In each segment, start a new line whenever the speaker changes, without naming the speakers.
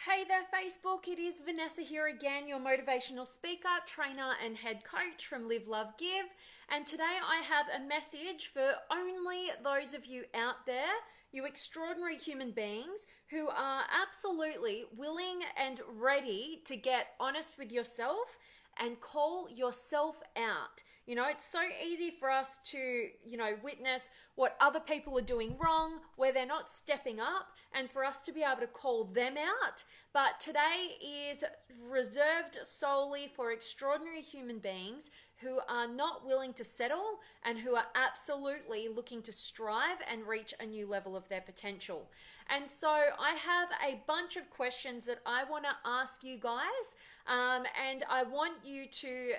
Hey there Facebook, it is Vanessa here again, your motivational speaker, trainer and head coach from Live, Love, Give. And today I have a message for only those of you out there, you extraordinary human beings who are absolutely willing and ready to get honest with yourself and call yourself out. You know, it's so easy for us to, witness what other people are doing wrong, where they're not stepping up, and for us to be able to call them out. But today is reserved solely for extraordinary human beings who are not willing to settle and who are absolutely looking to strive and reach a new level of their potential. And so I have a bunch of questions that I want to ask you guys, and I want you to,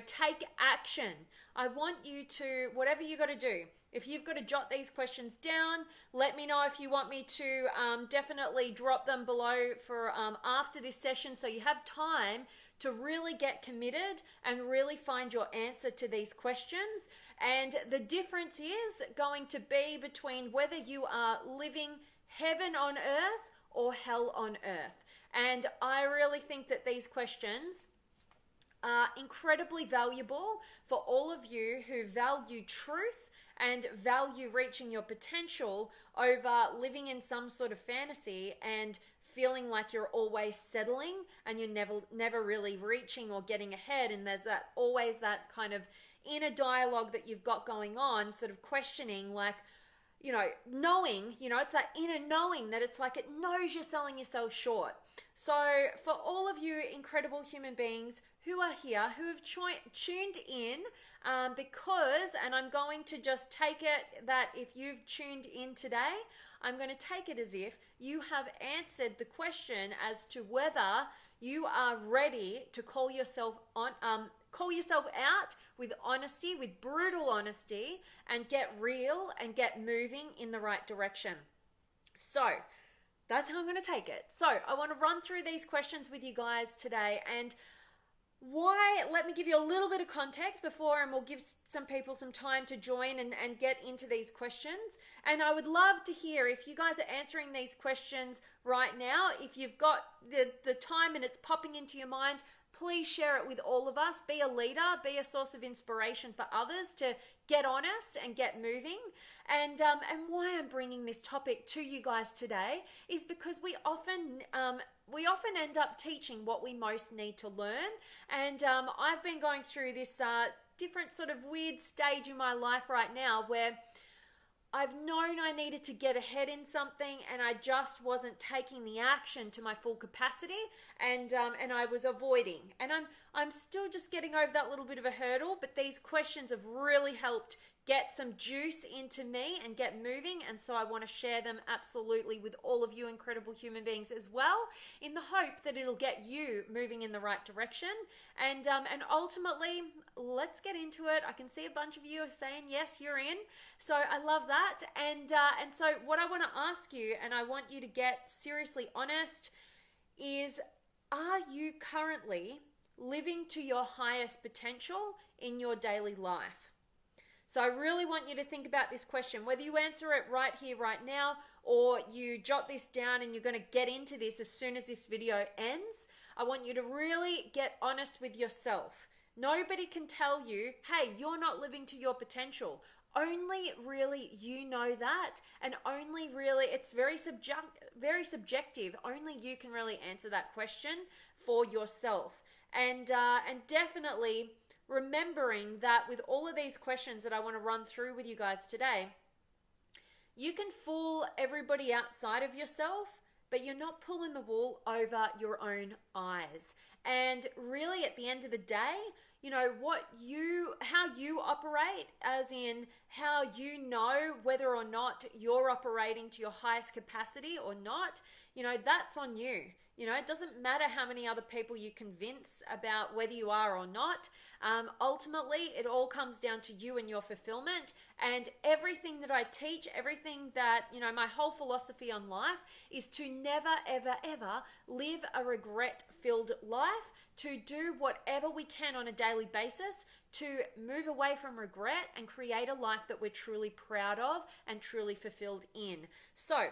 take action. I want you to, whatever you got to do, if you've got to jot these questions down, let me know if you want me to definitely drop them below for after this session so you have time to really get committed and really find your answer to these questions. And the difference is going to be between whether you are living heaven on earth or hell on earth. And I really think that these questions are incredibly valuable for all of you who value truth and value reaching your potential over living in some sort of fantasy and feeling like you're always settling and you're never really reaching or getting ahead. And there's always that kind of inner dialogue that you've got going on, sort of questioning, like, knowing, it's that inner knowing that it's like it knows you're selling yourself short. So for all of you incredible human beings who are here, who have tuned in, because, and I'm going to just take it that if you've tuned in today, I'm going to take it as if you have answered the question as to whether you are ready to call yourself out with honesty, with brutal honesty, and get real and get moving in the right direction. So that's how I'm going to take it. So I want to run through these questions with you guys today, and let me give you a little bit of context before, and we'll give some people some time to join and get into these questions. And I would love to hear if you guys are answering these questions right now. If you've got the time and it's popping into your mind, please share it with all of us. Be a leader, be a source of inspiration for others to get honest and get moving. And why I'm bringing this topic to you guys today is because we often end up teaching what we most need to learn. And I've been going through this different sort of weird stage in my life right now where I've known I needed to get ahead in something and I just wasn't taking the action to my full capacity, and I was avoiding. And I'm still just getting over that little bit of a hurdle, but these questions have really helped get some juice into me and get moving, and so I want to share them absolutely with all of you incredible human beings as well, in the hope that it'll get you moving in the right direction. And ultimately, let's get into it. I can see a bunch of you are saying yes, you're in, so I love that. And so what I want to ask you, and I want you to get seriously honest, is are you currently living to your highest potential in your daily life? So I really want you to think about this question, whether you answer it right here, right now, or you jot this down and you're going to get into this as soon as this video ends. I want you to really get honest with yourself. Nobody can tell you, hey, you're not living to your potential. Only really you know that, and only really, it's very subjective. Only you can really answer that question for yourself. And definitely remembering that with all of these questions that I want to run through with you guys today, you can fool everybody outside of yourself, but you're not pulling the wool over your own eyes. And really at the end of the day, how you operate, as in how you know whether or not you're operating to your highest capacity or not, that's on you. It doesn't matter how many other people you convince about whether you are or not. Ultimately, it all comes down to you and your fulfillment. And everything that I teach, everything that, my whole philosophy on life is to never, ever, ever live a regret-filled life, to do whatever we can on a daily basis to move away from regret and create a life that we're truly proud of and truly fulfilled in. So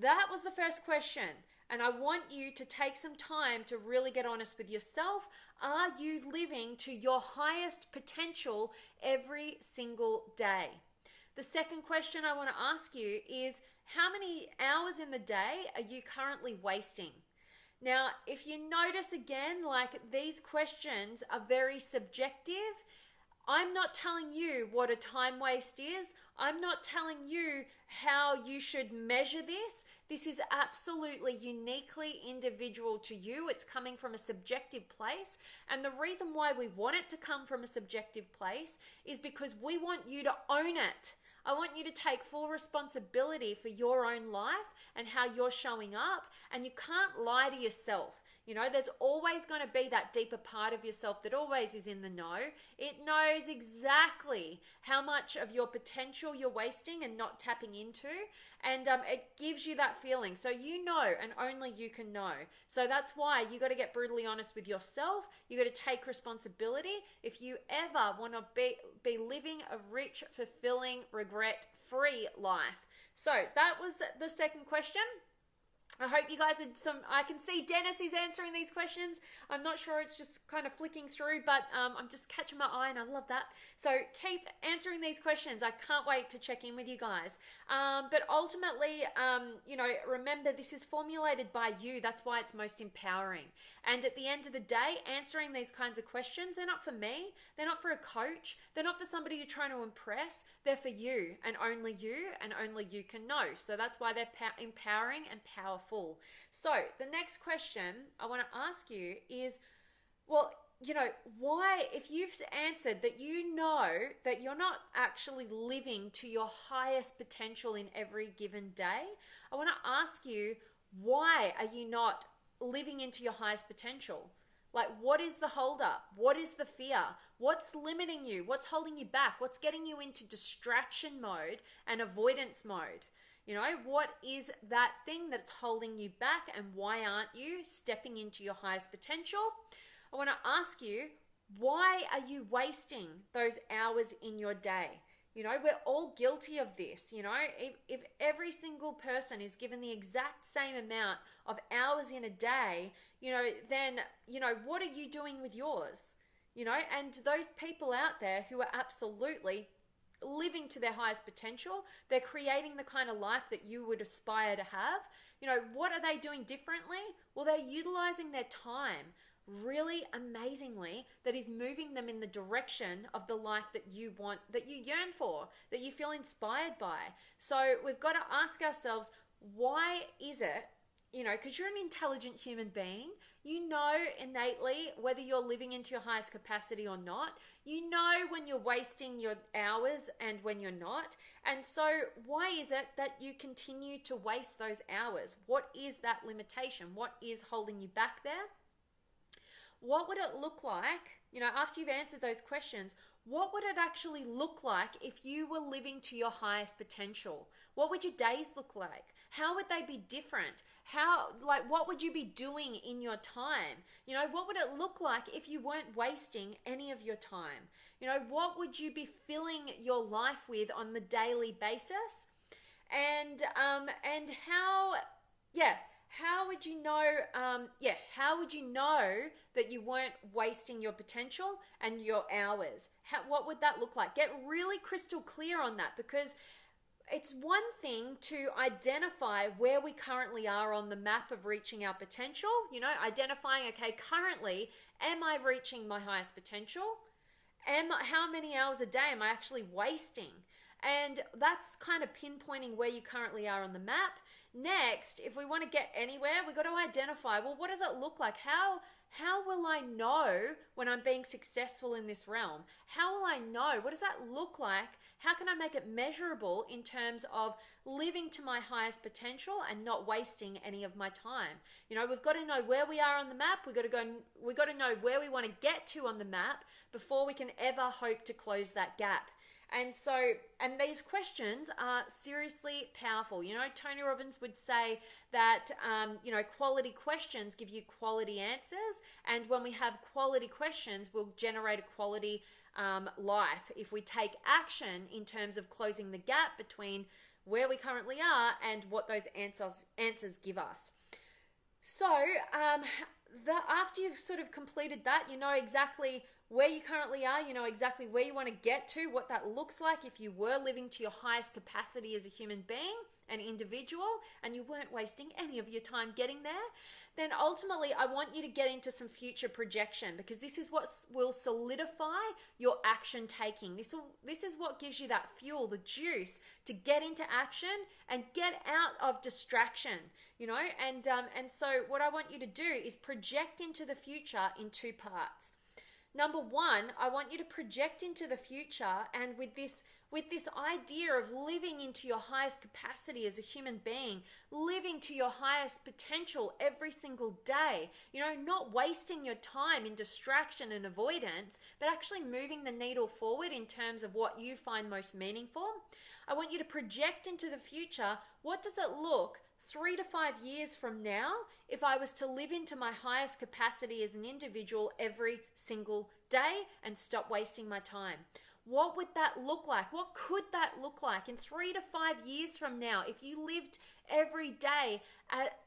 That was the first question. And I want you to take some time to really get honest with yourself. Are you living to your highest potential every single day? The second question I want to ask you is, how many hours in the day are you currently wasting? Now, if you notice again, like these questions are very subjective. I'm not telling you what a time waste is. I'm not telling you how you should measure this. This is absolutely uniquely individual to you. It's coming from a subjective place. And the reason why we want it to come from a subjective place is because we want you to own it. I want you to take full responsibility for your own life and how you're showing up. And you can't lie to yourself. You know, there's always going to be that deeper part of yourself that always is in the know. It knows exactly how much of your potential you're wasting and not tapping into. And it gives you that feeling. So you know, and only you can know. So that's why you got to get brutally honest with yourself. You got to take responsibility. If you ever want to be living a rich, fulfilling, regret-free life. So that was the second question. I hope you guys had I can see Dennis is answering these questions. I'm not sure, it's just kind of flicking through, but I'm just catching my eye and I love that. So keep answering these questions. I can't wait to check in with you guys. But ultimately, you know, remember this is formulated by you. That's why it's most empowering. And at the end of the day, answering these kinds of questions, they're not for me. They're not for a coach. They're not for somebody you're trying to impress. They're for you and only you can know. So that's why they're empowering and powerful. So the next question I want to ask you is, well, you know, why, if you've answered that you know that you're not actually living to your highest potential in every given day, I want to ask you, why are you not living into your highest potential? Like, what is the holdup? What is the fear? What's limiting you? What's holding you back? What's getting you into distraction mode and avoidance mode? You know, what is that thing that's holding you back, and why aren't you stepping into your highest potential? I want to ask you, why are you wasting those hours in your day? You know, we're all guilty of this. You know, if every single person is given the exact same amount of hours in a day, you know, then, you know, what are you doing with yours? You know, and those people out there who are absolutely living to their highest potential, they're creating the kind of life that you would aspire to have. You know, what are they doing differently? Well, they're utilizing their time really amazingly, that is moving them in the direction of the life that you want, that you yearn for, that you feel inspired by. So we've got to ask ourselves, why is it, you know, because you're an intelligent human being, you know innately whether you're living into your highest capacity or not. You know when you're wasting your hours and when you're not. And so why is it that you continue to waste those hours? What is that limitation? What is holding you back there? What would it look like, you know, after you've answered those questions, what would it actually look like if you were living to your highest potential? What would your days look like? How would they be different? What would you be doing in your time? You know, what would it look like if you weren't wasting any of your time? You know, what would you be filling your life with on the daily basis? And how would you know, how would you know that you weren't wasting your potential and your hours? What would that look like? Get really crystal clear on that, because it's one thing to identify where we currently are on the map of reaching our potential, you know, identifying, okay, currently, am I reaching my highest potential? How many hours a day am I actually wasting? And that's kind of pinpointing where you currently are on the map. Next, if we want to get anywhere, we've got to identify, well, what does it look like? How will I know when I'm being successful in this realm? How will I know? What does that look like? How can I make it measurable in terms of living to my highest potential and not wasting any of my time? You know, we've got to know where we are on the map. We've got to know where we want to get to on the map before we can ever hope to close that gap. And these questions are seriously powerful. You know, Tony Robbins would say that, you know, quality questions give you quality answers. And when we have quality questions, we'll generate a quality life if we take action in terms of closing the gap between where we currently are and what those answers give us. So after you've sort of completed that, you know exactly where you currently are, you know exactly where you want to get to, what that looks like if you were living to your highest capacity as a human being, an individual, and you weren't wasting any of your time getting there, then ultimately I want you to get into some future projection, because this is what will solidify your action taking. This is what gives you that fuel, the juice to get into action and get out of distraction, you know. And so what I want you to do is project into the future in two parts. Number one, I want you to project into the future, and with this idea of living into your highest capacity as a human being, living to your highest potential every single day, you know, not wasting your time in distraction and avoidance, but actually moving the needle forward in terms of what you find most meaningful. I want you to project into the future. What does it look 3 to 5 years from now if I was to live into my highest capacity as an individual every single day and stop wasting my time? What would that look like? What could that look like in 3 to 5 years from now if you lived every day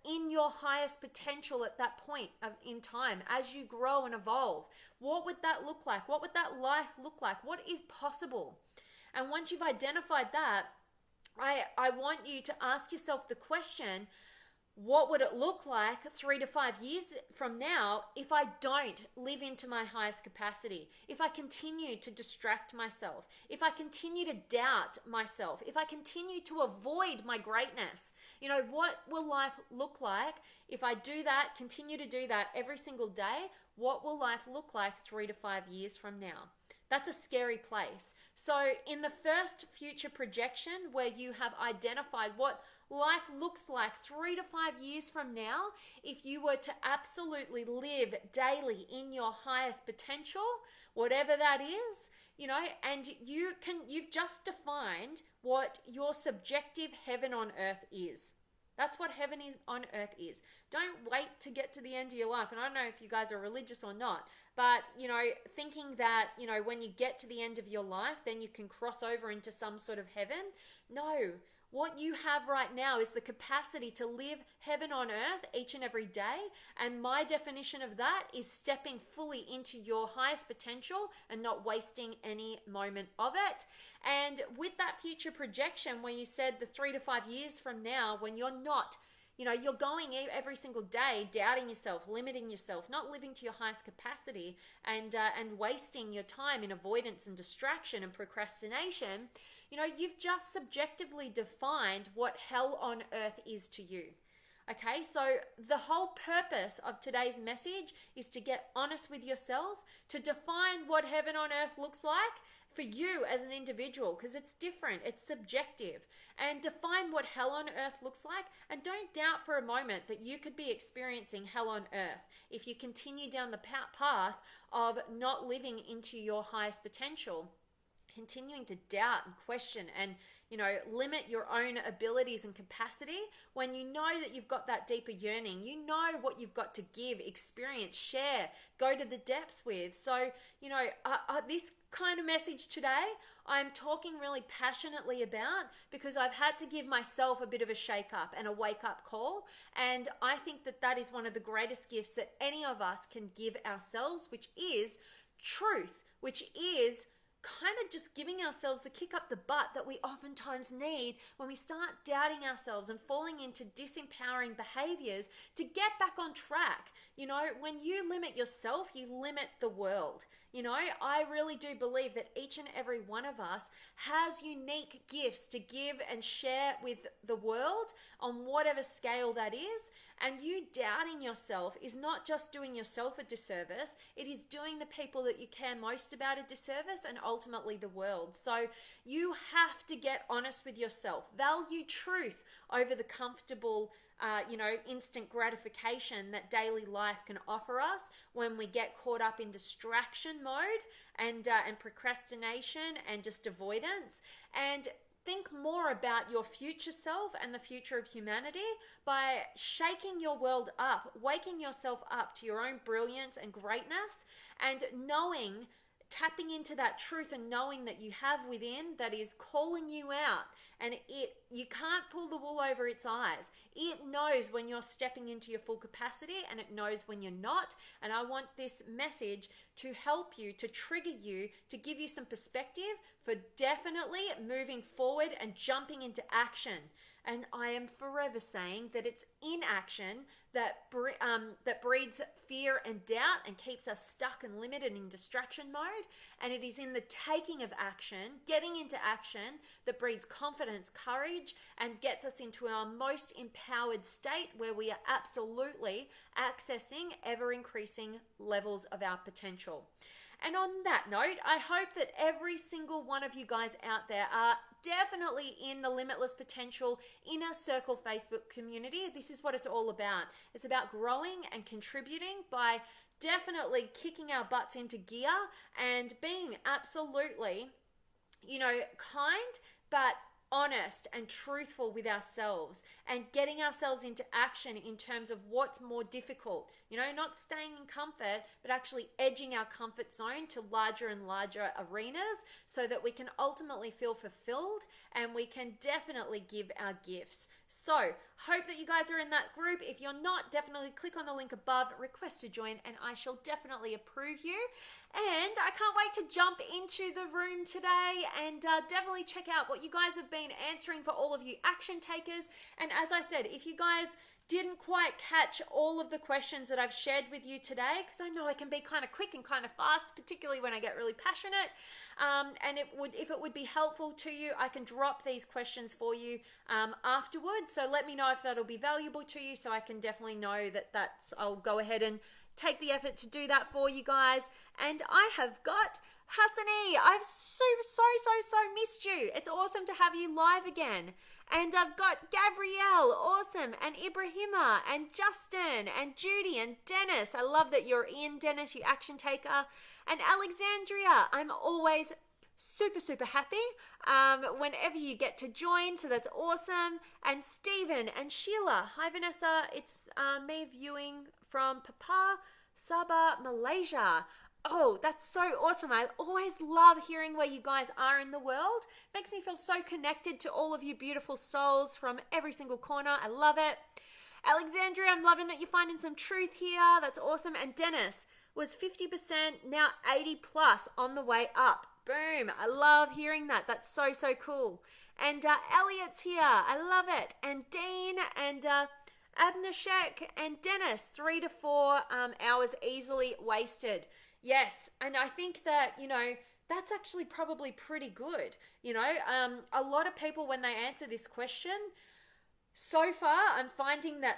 in your highest potential at that point in time as you grow and evolve? What would that look like? What would that life look like? What is possible? And once you've identified that, I want you to ask yourself the question, what would it look like 3 to 5 years from now if I don't live into my highest capacity? If I continue to distract myself, if I continue to doubt myself, if I continue to avoid my greatness, you know, what will life look like if I do that, continue to do that every single day? What will life look like 3 to 5 years from now? That's a scary place. So in the first future projection, where you have identified what life looks like 3 to 5 years from now, if you were to absolutely live daily in your highest potential, whatever that is, you know, and you've just defined what your subjective heaven on earth is. That's what heaven is on earth is. Don't wait to get to the end of your life. And I don't know if you guys are religious or not, but, you know, thinking that, you know, when you get to the end of your life, then you can cross over into some sort of heaven. No, what you have right now is the capacity to live heaven on earth each and every day. And my definition of that is stepping fully into your highest potential and not wasting any moment of it. And with that future projection, where you said the 3 to 5 years from now, when you're not, you know, you're going every single day doubting yourself, limiting yourself, not living to your highest capacity, and wasting your time in avoidance and distraction and procrastination, you know, you've just subjectively defined what hell on earth is to you. Okay, so the whole purpose of today's message is to get honest with yourself, to define what heaven on earth looks like for you as an individual, because it's different, it's subjective, and define what hell on earth looks like. And don't doubt for a moment that you could be experiencing hell on earth if you continue down the path of not living into your highest potential, continuing to doubt and question and, you know, limit your own abilities and capacity when you know that you've got that deeper yearning. You know what you've got to give, experience, share, go to the depths with. So, you know, this kind of message today, I'm talking really passionately about because I've had to give myself a bit of a shake up and a wake up call. And I think that that is one of the greatest gifts that any of us can give ourselves, which is truth, which is kind of just giving ourselves the kick up the butt that we oftentimes need when we start doubting ourselves and falling into disempowering behaviors to get back on track. You know, when you limit yourself, you limit the world. You know, I really do believe that each and every one of us has unique gifts to give and share with the world on whatever scale that is. And you doubting yourself is not just doing yourself a disservice, it is doing the people that you care most about a disservice, and ultimately the world. So you have to get honest with yourself. Value truth over the comfortable instant gratification that daily life can offer us when we get caught up in distraction mode and procrastination and just avoidance. And think more about your future self and the future of humanity by shaking your world up, waking yourself up to your own brilliance and greatness, and knowing tapping into that truth and knowing that you have within that is calling you out, and you can't pull the wool over its eyes. It knows when you're stepping into your full capacity, and it knows when you're not. And I want this message to help you, to trigger you, to give you some perspective for definitely moving forward and jumping into action. And I am forever saying that it's inaction that breeds fear and doubt and keeps us stuck and limited in distraction mode. And it is in the taking of action, getting into action, that breeds confidence, courage, and gets us into our most empowered state where we are absolutely accessing ever-increasing levels of our potential. And on that note, I hope that every single one of you guys out there are definitely in the Limitless Potential Inner Circle Facebook community. This is what it's all about. It's about growing and contributing by definitely kicking our butts into gear and being absolutely, kind, but honest and truthful with ourselves, and getting ourselves into action in terms of what's more difficult. Not staying in comfort, but actually edging our comfort zone to larger and larger arenas so that we can ultimately feel fulfilled and we can definitely give our gifts. So, hope that you guys are in that group. If you're not, definitely click on the link above, request to join, and I shall definitely approve you. And I can't wait to jump into the room today and definitely check out what you guys have been answering for all of you action takers. And as I said, if you guys didn't quite catch all of the questions that I've shared with you today, because I know I can be kind of quick and kind of fast, particularly when I get really passionate, and if it would be helpful to you, I can drop these questions for you afterwards. So let me know if that'll be valuable to you, so I can definitely know that I'll go ahead and take the effort to do that for you guys. And I have got Hassani. I've so missed you. It's awesome to have you live again. And I've got Gabrielle, awesome, and Ibrahima, and Justin, and Judy, and Dennis. I love that you're in, Dennis, you action taker. And Alexandria, I'm always super happy whenever you get to join, so that's awesome. And Stephen and Sheila. Hi, Vanessa. It's me viewing from Papua, Sabah, Malaysia. Oh, that's so awesome. I always love hearing where you guys are in the world. Makes me feel so connected to all of you beautiful souls from every single corner. I love it. Alexandria, I'm loving that you're finding some truth here. That's awesome. And Dennis was 50%, now 80 plus on the way up. Boom. I love hearing that. That's so cool. And Elliot's here. I love it. And Dean and Abnishek and Dennis, 3 to 4 hours easily wasted. Yes, and I think that, that's actually probably pretty good. A lot of people, when they answer this question, so far I'm finding that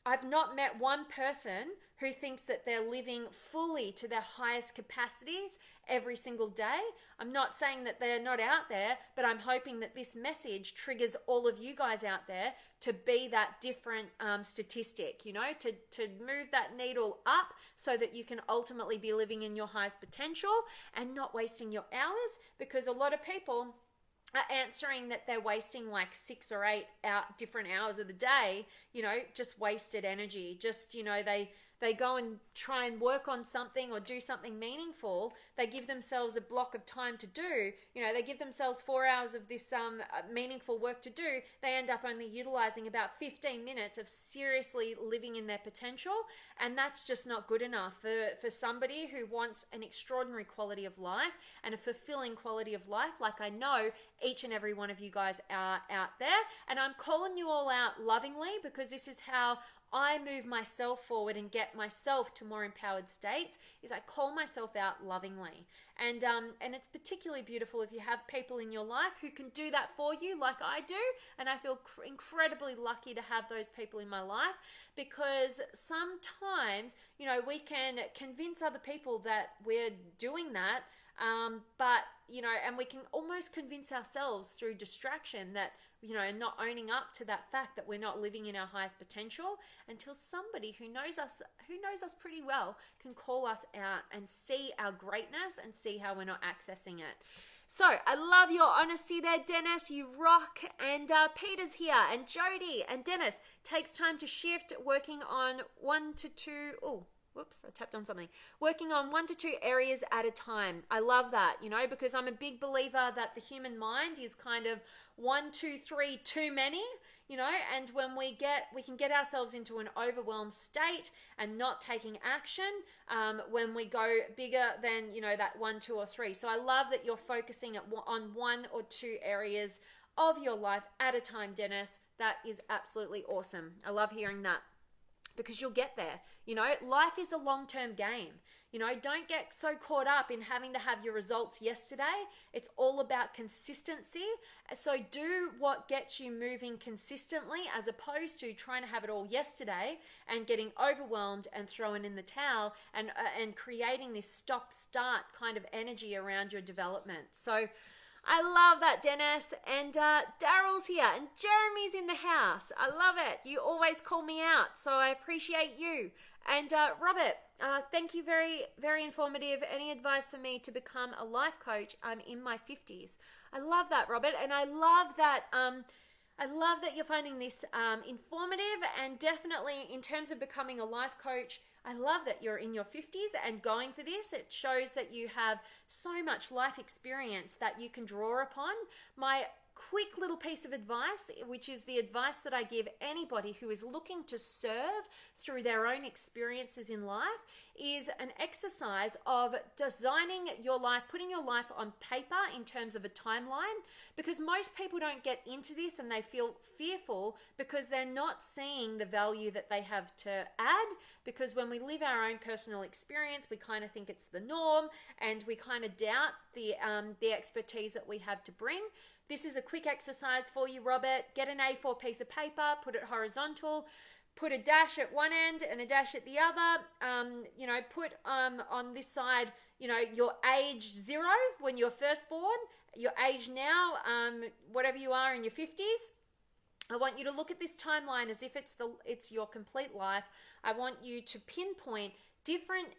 I've not met one person who thinks that they're living fully to their highest capacities every single day. I'm not saying that they're not out there, but I'm hoping that this message triggers all of you guys out there to be that different statistic, to move that needle up so that you can ultimately be living in your highest potential and not wasting your hours, because a lot of people are answering that they're wasting 6 or 8 different hours of the day, just wasted energy. Just, they go and try and work on something or do something meaningful. They give themselves a block of time to do. They give themselves 4 hours of this meaningful work to do. They end up only utilizing about 15 minutes of seriously living in their potential. And that's just not good enough for somebody who wants an extraordinary quality of life and a fulfilling quality of life, like I know each and every one of you guys are out there. And I'm calling you all out lovingly, because this is how I move myself forward and get myself to more empowered states, is I call myself out lovingly. And it's particularly beautiful if you have people in your life who can do that for you like I do. And I feel incredibly lucky to have those people in my life, because sometimes, we can convince other people that we're doing that, but, and we can almost convince ourselves through distraction that, not owning up to that fact that we're not living in our highest potential, until somebody who knows us pretty well can call us out and see our greatness and see how we're not accessing it. So I love your honesty there, Dennis. You rock. And Peter's here, and Jody, and Dennis takes time to shift, working on 1 to 2. Oh, whoops, I tapped on something. Working on 1 to 2 areas at a time. I love that, because I'm a big believer that the human mind is kind of 1, 2, 3 too many, and when we can get ourselves into an overwhelmed state and not taking action when we go bigger than, that 1, 2, or 3. So I love that you're focusing on 1 or 2 areas of your life at a time, Dennis. That is absolutely awesome. I love hearing that, because you'll get there. Life is a long-term game. Don't get so caught up in having to have your results yesterday. It's all about consistency. So do what gets you moving consistently, as opposed to trying to have it all yesterday and getting overwhelmed and throwing in the towel and creating this stop-start kind of energy around your development. So I love that, Dennis. And Daryl's here and Jeremy's in the house. I love it. You always call me out, so I appreciate you. And Robert, thank you. Very, very informative. Any advice for me to become a life coach? I'm in my 50s. I love that, Robert. And I love that you're finding this informative, and definitely in terms of becoming a life coach, I love that you're in your 50s and going for this. It shows that you have so much life experience that you can draw upon. My quick little piece of advice, which is the advice that I give anybody who is looking to serve through their own experiences in life, is an exercise of designing your life, putting your life on paper in terms of a timeline, because most people don't get into this and they feel fearful because they're not seeing the value that they have to add. Because when we live our own personal experience, we kind of think it's the norm and we kind of doubt the expertise that we have to bring. This is a quick exercise for you, Robert. Get an A4 piece of paper, put it horizontal, put a dash at one end and a dash at the other. Put on this side, your age 0 when you were first born, your age now, whatever you are in your 50s. I want you to look at this timeline as if it's your complete life. I want you to pinpoint different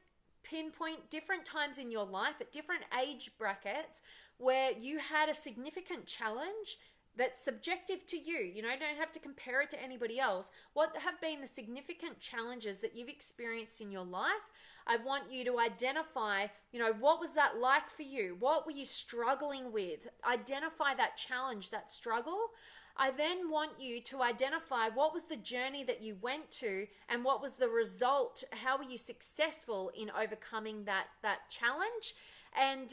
times in your life at different age brackets where you had a significant challenge that's subjective to you. You don't have to compare it to anybody else. What have been the significant challenges that you've experienced in your life? I want you to identify, what was that like for you? What were you struggling with? Identify that challenge, that struggle. I then want you to identify what was the journey that you went to and what was the result. How were you successful in overcoming that challenge and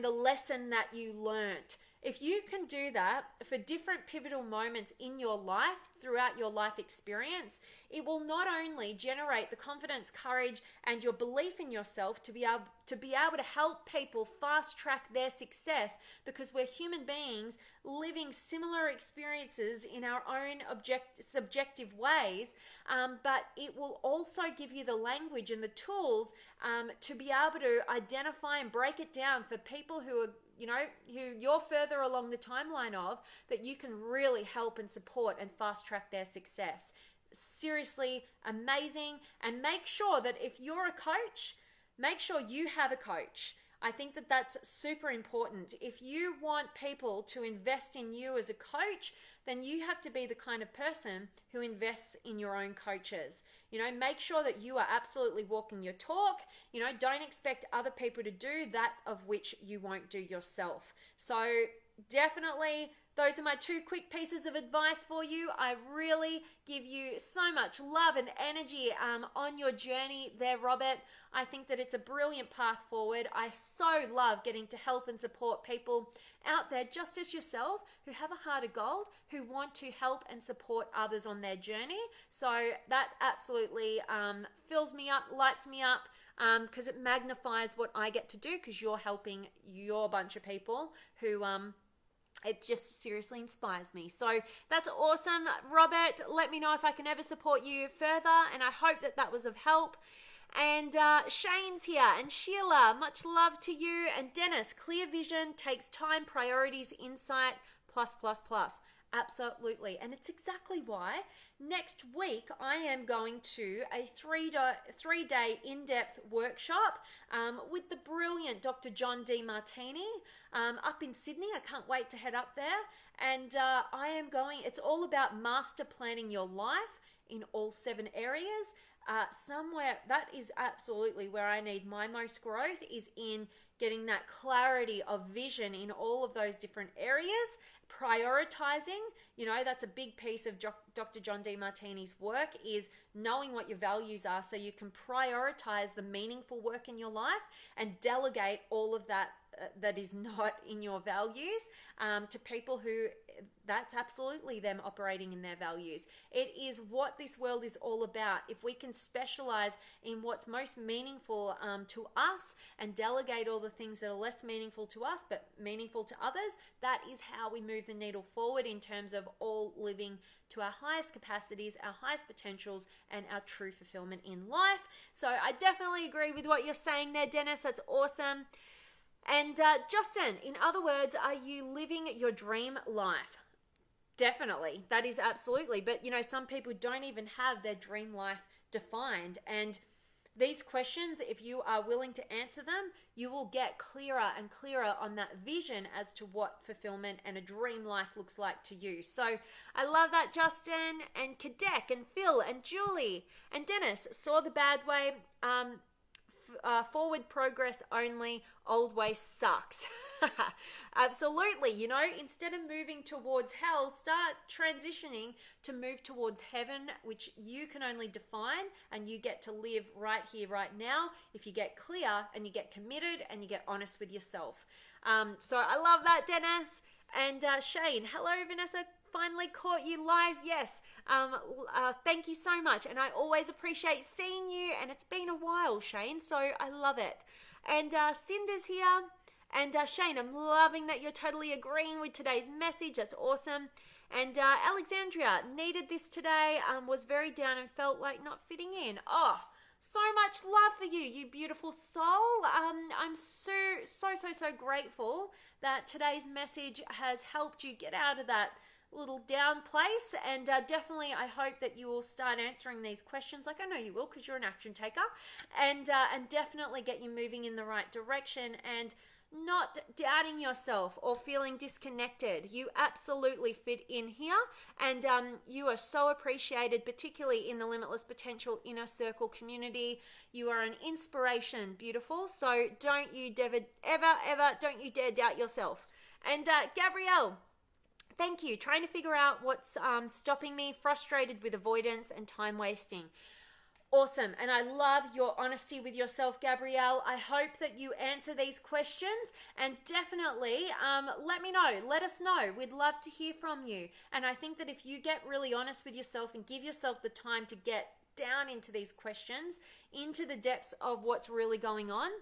the lesson that you learned. If you can do that for different pivotal moments in your life, throughout your life experience, it will not only generate the confidence, courage, and your belief in yourself to be able to help people fast track their success, because we're human beings living similar experiences in our own subjective ways, but it will also give you the language and the tools to be able to identify and break it down for people who are who you're further along the timeline of, that you can really help and support and fast track their success. Seriously amazing. And make sure that if you're a coach, make sure you have a coach. I think that that's super important. If you want people to invest in you as a coach, then you have to be the kind of person who invests in your own coaches. Make sure that you are absolutely walking your talk. Don't expect other people to do that of which you won't do yourself. So definitely, those are my 2 quick pieces of advice for you. I really give you so much love and energy on your journey there, Robert. I think that it's a brilliant path forward. I so love getting to help and support people out there just as yourself who have a heart of gold, who want to help and support others on their journey. So that absolutely fills me up, lights me up, because it magnifies what I get to do, because you're helping your bunch of people who it just seriously inspires me. So that's awesome, Robert. Let me know if I can ever support you further, and I hope that that was of help. And Shane's here, and Sheila, much love to you. And Dennis, clear vision takes time, priorities, insight, plus. Absolutely. And it's exactly why next week I am going to a 3-day in-depth workshop with the brilliant Dr. John D. Martini up in Sydney. I can't wait to head up there. And it's all about master planning your life in all 7 areas. somewhere that is absolutely where I need my most growth, is in getting that clarity of vision in all of those different areas, prioritizing. That's a big piece of Dr. John Demartini's work, is knowing what your values are so you can prioritize the meaningful work in your life and delegate all of that that is not in your values to people who that's absolutely them operating in their values. It is what this world is all about. If we can specialize in what's most meaningful to us and delegate all the things that are less meaningful to us but meaningful to others, that is how we move the needle forward in terms of all living to our highest capacities, our highest potentials, and our true fulfillment in life. So I definitely agree with what you're saying there, Dennis. That's awesome. And Justin, in other words, are you living your dream life? Definitely. That is absolutely. But, some people don't even have their dream life defined. And these questions, if you are willing to answer them, you will get clearer and clearer on that vision as to what fulfillment and a dream life looks like to you. So I love that, Justin, and Kadek and Phil and Julie and Dennis. Saw the bad way. Forward progress only, old way sucks. Absolutely. Instead of moving towards hell, start transitioning to move towards heaven, which you can only define, and you get to live right here, right now, if you get clear and you get committed and you get honest with yourself. So I love that, Dennis. And Shane, hello, Vanessa. Finally caught you live. Yes. Thank you so much. And I always appreciate seeing you. And it's been a while, Shane. So I love it. And Cinder's here. And Shane, I'm loving that you're totally agreeing with today's message. That's awesome. And Alexandria needed this today. Was very down and felt like not fitting in. Oh, so much love for you, you beautiful soul. I'm so grateful that today's message has helped you get out of that little down place, and definitely I hope that you will start answering these questions, like I know you will because you're an action taker, and definitely get you moving in the right direction and not doubting yourself or feeling disconnected. You absolutely fit in here, and you are so appreciated, particularly in the Limitless Potential Inner Circle community. You are an inspiration, beautiful. So don't you ever don't you dare doubt yourself. And Gabrielle, thank you. Trying to figure out what's stopping me, frustrated with avoidance and time wasting. Awesome. And I love your honesty with yourself, Gabrielle. I hope that you answer these questions, and definitely let me know. Let us know. We'd love to hear from you. And I think that if you get really honest with yourself and give yourself the time to get down into these questions, into the depths of what's really going on,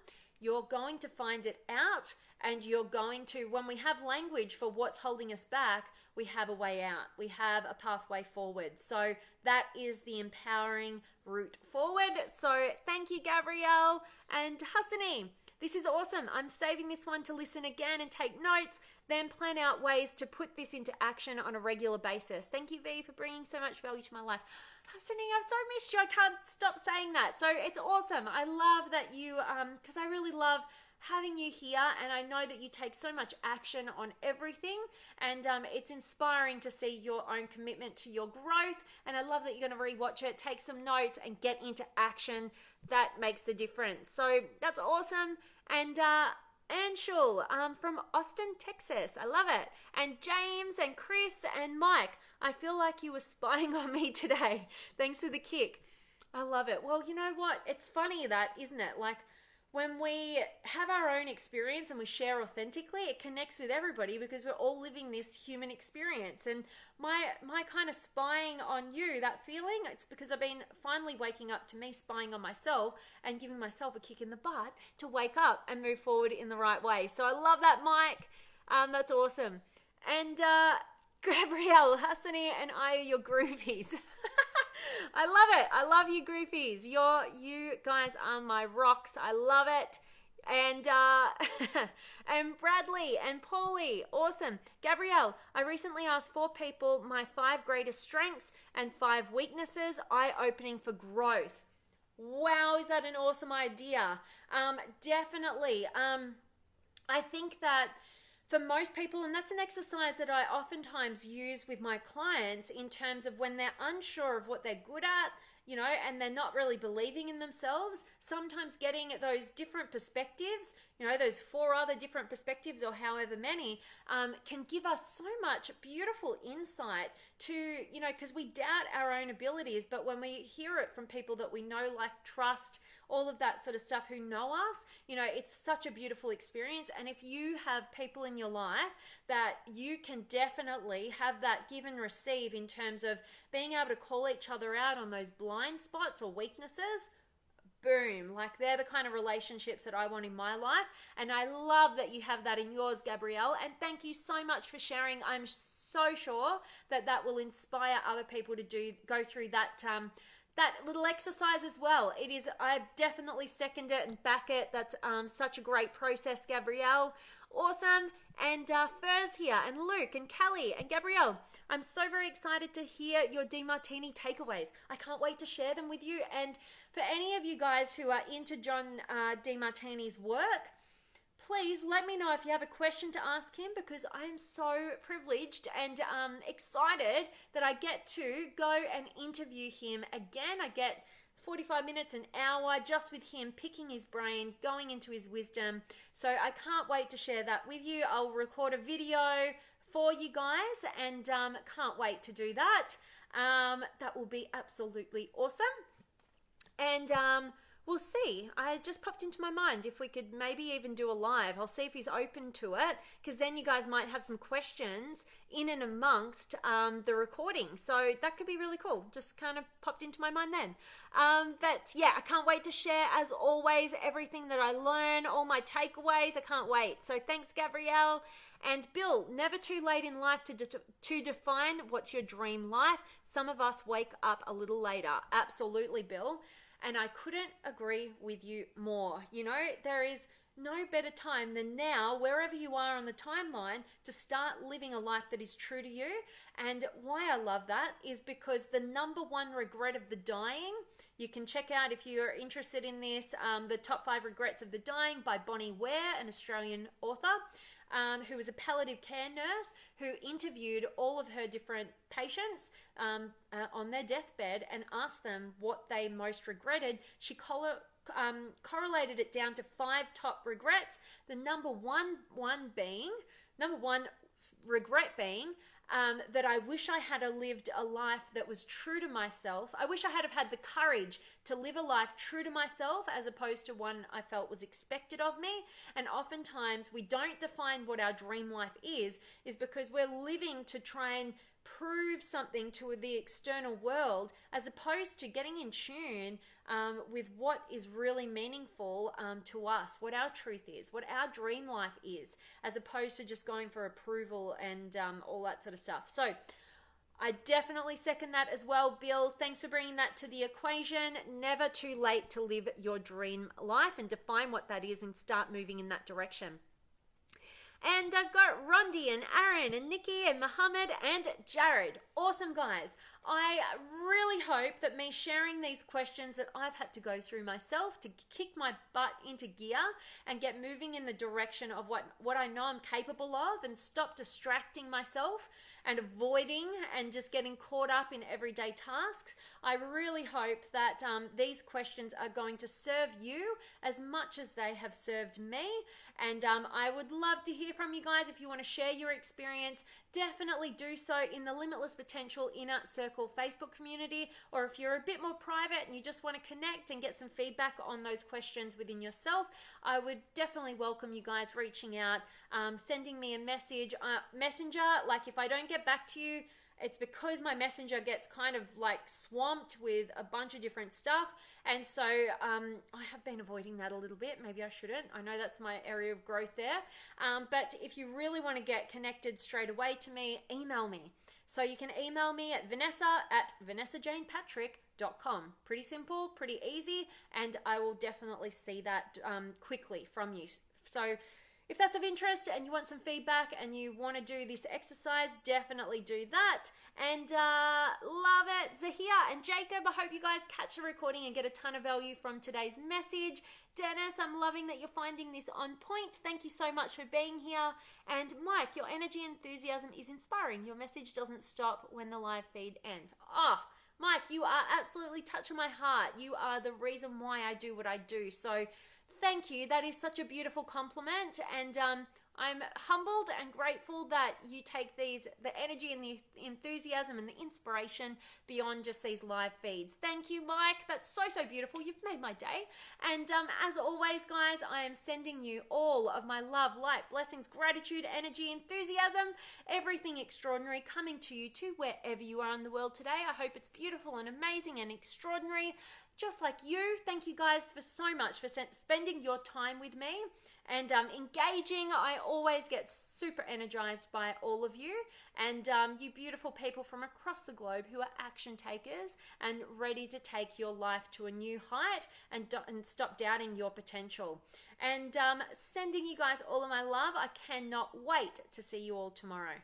you're going to find it out, and you're going to, when we have language for what's holding us back, we have a way out. We have a pathway forward. So that is the empowering route forward. So thank you, Gabrielle. And Hassani, this is awesome. I'm saving this one to listen again and take notes, then plan out ways to put this into action on a regular basis. Thank you, V, for bringing so much value to my life. Hassani, I've so missed you. I can't stop saying that. So it's awesome. I love that you, because I really love having you here, and I know that you take so much action on everything, and it's inspiring to see your own commitment to your growth, and I love that you're going to rewatch it, take some notes, and get into action. That makes the difference. So that's awesome. And Anshul from Austin, Texas. I love it. And James and Chris and Mike, I feel like you were spying on me today. Thanks for the kick. I love it. Well, you know what? It's funny that, isn't it? Like, when we have our own experience and we share authentically, it connects with everybody because we're all living this human experience. And my kind of spying on you, that feeling, it's because I've been finally waking up to me spying on myself and giving myself a kick in the butt to wake up and move forward in the right way. So I love that, Mike. That's awesome. And Gabrielle, Hassani, and I are your groovies. I love it. I love you, goofies. You guys are my rocks. I love it. And and Bradley and Paulie, awesome. Gabrielle, I recently asked 4 people my 5 greatest strengths and 5 weaknesses, eye-opening for growth. Wow, is that an awesome idea? Definitely. I think that for most people, and that's an exercise that I oftentimes use with my clients in terms of when they're unsure of what they're good at, and they're not really believing in themselves, sometimes getting those different perspectives, those 4 other different perspectives or however many, can give us so much beautiful insight to, because we doubt our own abilities, but when we hear it from people that we know, like, trust, all of that sort of stuff, who know us, it's such a beautiful experience. And if you have people in your life that you can definitely have that give and receive in terms of being able to call each other out on those blind spots or weaknesses, boom, like, they're the kind of relationships that I want in my life. And I love that you have that in yours, Gabrielle, and thank you so much for sharing. I'm so sure that that will inspire other people to go through that little exercise as well. I definitely second it and back it. That's such a great process, Gabrielle. Awesome. And Furs here, and Luke, and Kelly, and Gabrielle, I'm so very excited to hear your DeMartini takeaways. I can't wait to share them with you. And for any of you guys who are into John DeMartini's work, please let me know if you have a question to ask him, because I'm so privileged and excited that I get to go and interview him again. I get 45 minutes, an hour just with him, picking his brain, going into his wisdom. So I can't wait to share that with you. I'll record a video for you guys, and can't wait to do that. That will be absolutely awesome. And we'll see. I just popped into my mind if we could maybe even do a live. I'll see if he's open to it, because then you guys might have some questions in and amongst the recording. So that could be really cool. Just kind of popped into my mind then. But yeah, I can't wait to share, as always, everything that I learn, all my takeaways. I can't wait. So thanks, Gabrielle. And Bill, never too late in life to define what's your dream life. Some of us wake up a little later. Absolutely, Bill. And I couldn't agree with you more. There is no better time than now, wherever you are on the timeline, to start living a life that is true to you. And why I love that is because the number 1 regret of the dying, you can check out, if you're interested in this, the Top 5 Regrets of the Dying by Bonnie Ware, an Australian author, who was a palliative care nurse who interviewed all of her different patients on their deathbed and asked them what they most regretted. She correlated it down to 5 top regrets. The number one regret being that I wish I had lived a life that was true to myself. I wish I had have had the courage to live a life true to myself, as opposed to one I felt was expected of me. And oftentimes we don't define what our dream life is because we're living to try and prove something to the external world, as opposed to getting in tune with what is really meaningful to us, what our truth is, what our dream life is, as opposed to just going for approval and all that sort of stuff. So I definitely second that as well, Bill. Thanks for bringing that to the equation. Never too late to live your dream life and define what that is and start moving in that direction. And I've got Rondi and Aaron and Nikki and Mohammed and Jared. Awesome, guys. I really hope that me sharing these questions that I've had to go through myself to kick my butt into gear and get moving in the direction of what I know I'm capable of, and stop distracting myself and avoiding and just getting caught up in everyday tasks. I really hope that these questions are going to serve you as much as they have served me. And I would love to hear from you guys. If you want to share your experience, definitely do so in the Limitless Potential Inner Circle Facebook community, or if you're a bit more private and you just want to connect and get some feedback on those questions within yourself, I would definitely welcome you guys reaching out, sending me a message, messenger. Like, if I don't get back to you, it's because my messenger gets kind of like swamped with a bunch of different stuff. And so I have been avoiding that a little bit. Maybe I shouldn't. I know that's my area of growth there. But if you really want to get connected straight away to me, email me. So you can email me at vanessa@vanessajanepatrick.com. Pretty simple, pretty easy, and I will definitely see that quickly from you. So if that's of interest and you want some feedback and you want to do this exercise, definitely do that. And love it. Zahia and Jacob, I hope you guys catch the recording and get a ton of value from today's message. Dennis, I'm loving that you're finding this on point. Thank you so much for being here. And Mike, your energy and enthusiasm is inspiring. Your message doesn't stop when the live feed ends. Mike, you are absolutely touching my heart. You are the reason why I do what I do. So thank you. That is such a beautiful compliment. And I'm humbled and grateful that you take the energy and the enthusiasm and the inspiration beyond just these live feeds. Thank you, Mike. That's so, so beautiful. You've made my day. And as always, guys, I am sending you all of my love, light, blessings, gratitude, energy, enthusiasm, everything extraordinary coming to you to wherever you are in the world today. I hope it's beautiful and amazing and extraordinary, just like you. Thank you guys for so much for spending your time with me and engaging. I always get super energized by all of you and you beautiful people from across the globe who are action takers and ready to take your life to a new height and stop doubting your potential. And sending you guys all of my love. I cannot wait to see you all tomorrow.